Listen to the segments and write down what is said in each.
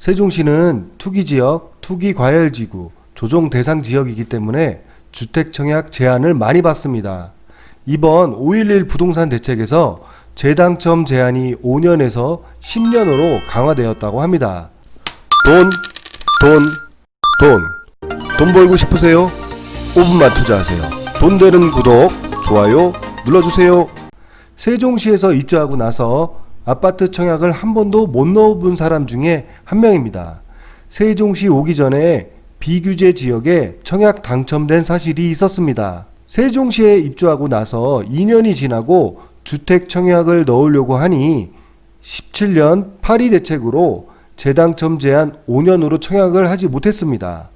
세종시는 투기지역, 투기과열지구, 조정대상지역이기 때문에 주택청약 제한을 많이 받습니다. 이번 5.11 부동산 대책에서 재당첨 제한이 5년에서 10년으로 강화되었다고 합니다. 돈 벌고 싶으세요? 5분만 투자하세요. 돈 되는 구독, 좋아요 눌러주세요. 세종시에서 입주하고 나서 아파트 청약을 한 번도 못 넣어본 사람 중에 한 명입니다. 세종시 오기 전에 비규제 지역에 청약 당첨된 사실이 있었습니다. 세종시에 입주하고 나서 2년이 지나고 주택 청약을 넣으려고 하니 17년 8.2 대책으로 재당첨 제한 5년으로 청약을 하지 못했습니다.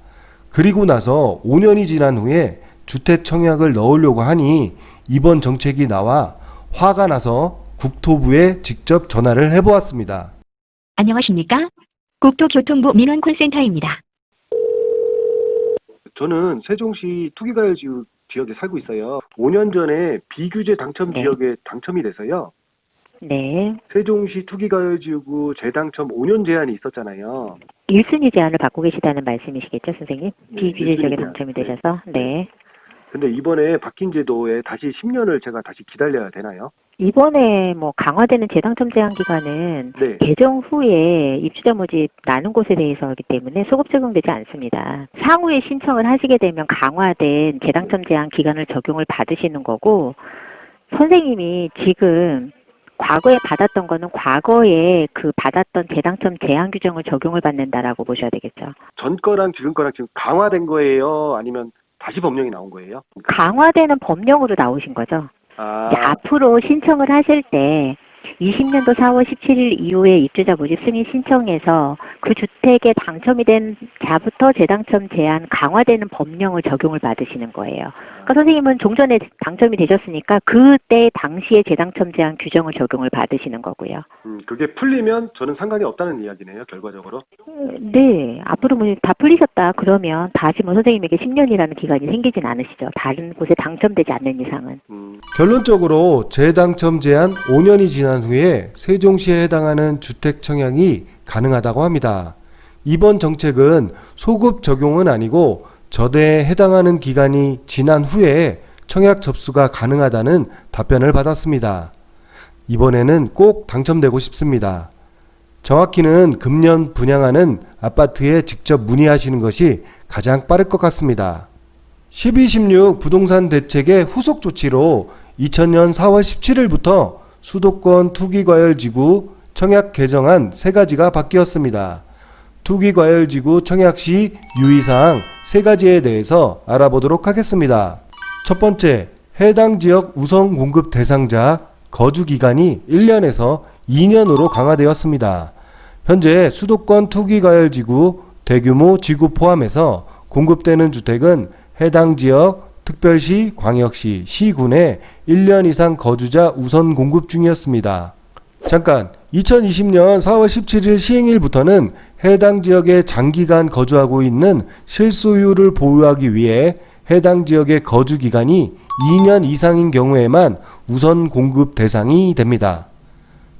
그리고 나서 5년이 지난 후에 주택 청약을 넣으려고 하니 이번 정책이 나와 화가 나서 국토부에 직접 전화를 해보았습니다. 안녕하십니까? 국토교통부 민원콜센터입니다. 저는 세종시 투기과열 지역에 살고 있어요. 5년 전에 비규제 당첨 네. 지역에 당첨이 돼서요. 네. 세종시 투기과열지구 재당첨 5년 제한이 있었잖아요. 1순위 제한을 받고 계시다는 말씀이시겠죠, 선생님? 네, 비규제 지역에 1순위 제한. 당첨이 네. 되셔서? 네. 근데 이번에 바뀐 제도에 다시 10년을 제가 다시 기다려야 되나요? 이번에 강화되는 재당첨 제한 기간은 네. 개정 후에 입주자 모집 나눈 곳에 대해서이기 때문에 소급 적용되지 않습니다. 상후에 신청을 하시게 되면 강화된 재당첨 제한 기간을 적용을 받으시는 거고, 선생님이 지금 과거에 받았던 거는 과거에 그 받았던 재당첨 제한 규정을 적용을 받는다라고 보셔야 되겠죠. 전 거랑 지금 거랑 지금 강화된 거예요? 아니면 다시 법령이 나온 거예요? 강화되는 법령으로 나오신 거죠. 아, 이제 앞으로 신청을 하실 때 20년도 4월 17일 이후에 입주자 모집 승인 신청해서 그 주택에 당첨이 된 자부터 재당첨 제한 강화되는 법령을 적용을 받으시는 거예요. 그러니까 선생님은 종전에 당첨이 되셨으니까 그때 당시에 재당첨 제한 규정을 적용을 받으시는 거고요. 그게 풀리면 저는 상관이 없다는 이야기네요, 결과적으로. 네, 앞으로 다 풀리셨다 그러면 다시 선생님에게 10년이라는 기간이 생기진 않으시죠. 다른 곳에 당첨되지 않는 이상은. 결론적으로 재당첨 제한 5년이 지난 후에 세종시에 해당하는 주택 청약이 가능하다고 합니다. 이번 정책은 소급 적용은 아니고 저대에 해당하는 기간이 지난 후에 청약 접수가 가능하다는 답변을 받았습니다. 이번에는 꼭 당첨되고 싶습니다. 정확히는 금년 분양하는 아파트에 직접 문의하시는 것이 가장 빠를 것 같습니다. 12.16 부동산 대책의 후속 조치로 2000년 4월 17일부터 수도권 투기과열지구 청약 개정안 3가지가 바뀌었습니다. 투기과열지구 청약 시 유의사항 3가지에 대해서 알아보도록 하겠습니다. 첫 번째, 해당 지역 우선 공급 대상자 거주기간이 1년에서 2년으로 강화되었습니다. 현재 수도권 투기과열지구 대규모 지구 포함해서 공급되는 주택은 해당 지역 특별시, 광역시, 시군에 1년 이상 거주자 우선 공급 중이었습니다. 잠깐, 2020년 4월 17일 시행일부터는 해당 지역에 장기간 거주하고 있는 실소유를 보유하기 위해 해당 지역의 거주기간이 2년 이상인 경우에만 우선 공급 대상이 됩니다.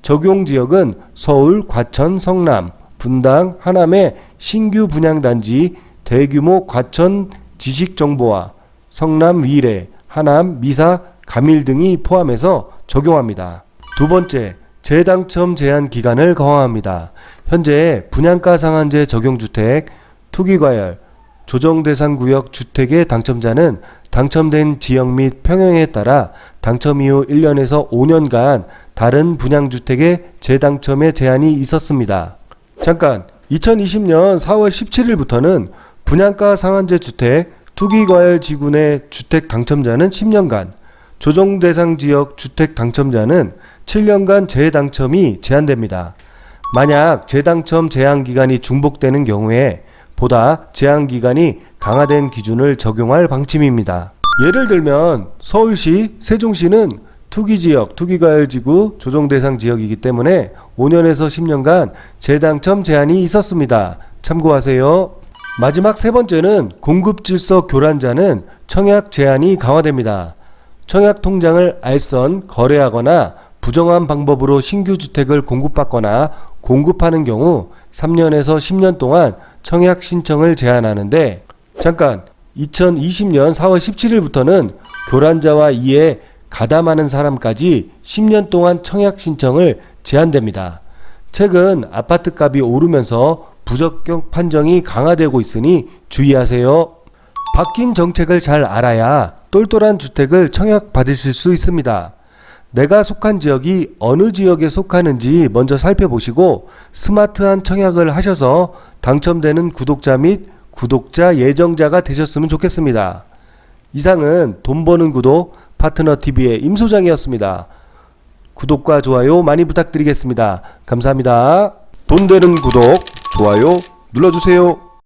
적용 지역은 서울, 과천, 성남, 분당, 하남의 신규 분양단지 대규모 과천 지식정보화, 성남 위례, 하남, 미사, 감일 등이 포함해서 적용합니다. 두 번째, 재당첨 제한 기간을 강화합니다. 현재 분양가 상한제 적용주택, 투기과열, 조정대상구역 주택의 당첨자는 당첨된 지역 및 평형에 따라 당첨 이후 1년에서 5년간 다른 분양주택의 재당첨에 제한이 있었습니다. 잠깐, 2020년 4월 17일부터는 분양가 상한제 주택, 투기과열 지구내 주택 당첨자는 10년간, 조정대상 지역 주택 당첨자는 7년간 재당첨이 제한됩니다. 만약 재당첨 제한 기간이 중복되는 경우에 보다 제한 기간이 강화된 기준을 적용할 방침입니다. 예를 들면 서울시, 세종시는 투기지역, 투기과열지구 조정대상 지역이기 때문에 5년에서 10년간 재당첨 제한이 있었습니다. 참고하세요. 마지막 세 번째는 공급질서 교란자는 청약 제한이 강화됩니다. 청약 통장을 알선, 거래하거나 부정한 방법으로 신규 주택을 공급받거나 공급하는 경우 3년에서 10년 동안 청약 신청을 제한하는데, 잠깐 2020년 4월 17일부터는 교란자와 이에 가담하는 사람까지 10년 동안 청약 신청을 제한됩니다. 최근 아파트값이 오르면서 부적격 판정이 강화되고 있으니 주의하세요. 바뀐 정책을 잘 알아야 똘똘한 주택을 청약 받으실 수 있습니다. 내가 속한 지역이 어느 지역에 속하는지 먼저 살펴보시고 스마트한 청약을 하셔서 당첨되는 구독자 및 구독자 예정자가 되셨으면 좋겠습니다. 이상은 돈 버는 구독 파트너TV의 임소장이었습니다. 구독과 좋아요 많이 부탁드리겠습니다. 감사합니다. 돈 되는 구독, 좋아요 눌러주세요.